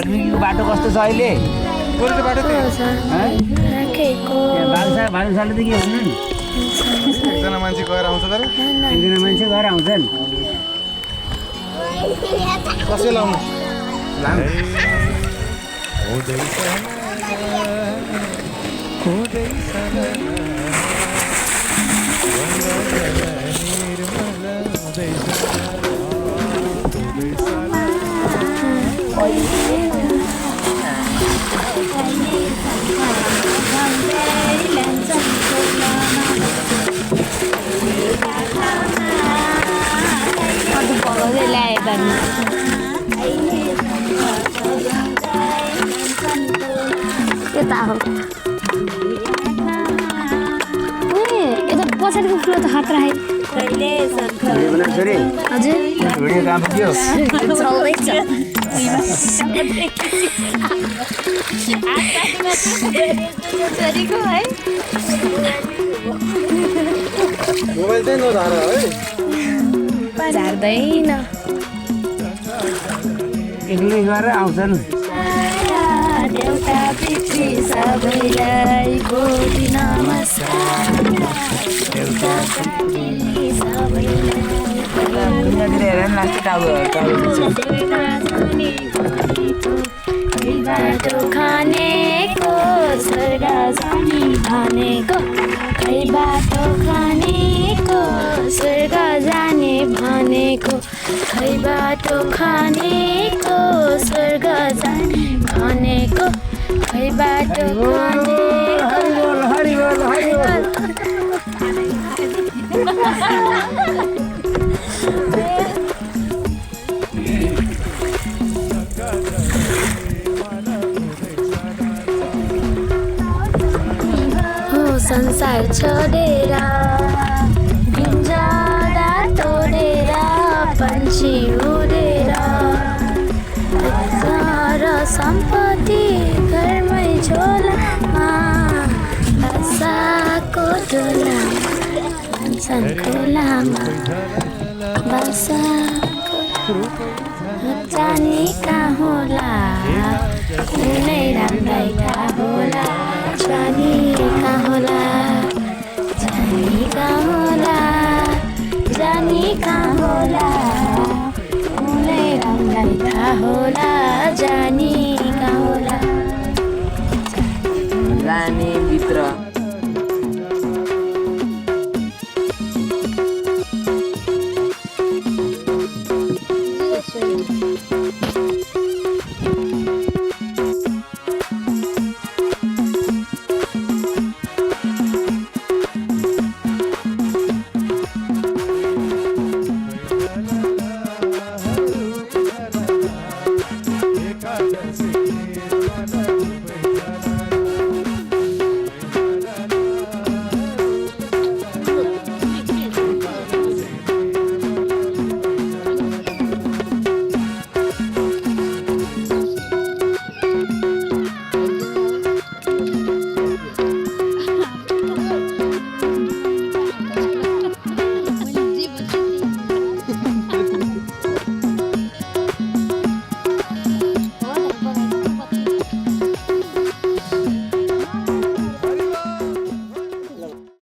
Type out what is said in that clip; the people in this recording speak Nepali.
वाल्मिकीको बाटो कस्तो छ अहिले भालुसाले त के हुनु एकजना मान्छे गएर आउँछ तर एकजना मान्छे घर आउँछन् कसै लाउनु पछाडिको फुल त खतरा है हजुर भिडियो काम थियो चल्दैछ मोबाइल चाहिँ नधार है झार्दैन एक्लै गरेर आउँछन् देउता पितृ सबैलाई गोदी नमस्कार देउता पितृ सबैलाई बाटो खानेको स्वर्ग जाने भनेको खै बाटो खानेको स्वर्ग जाने भनेको खै बाटो खानेको स्वर्ग जाने भनेको खै बाटो संसार छोडेर भिन्जाडा तोडेर पन्छी उडेर र सम्पत्ति घरमै झोलामा बासाको डोलामा भन्छन् खोलामा बासाको जाने कहाँ होला कुनै राम्रै थाहा होला जाने कहाँ होला जाने कहाँ होला जाने कहाँ होला कुनै राम्रै थाहा होला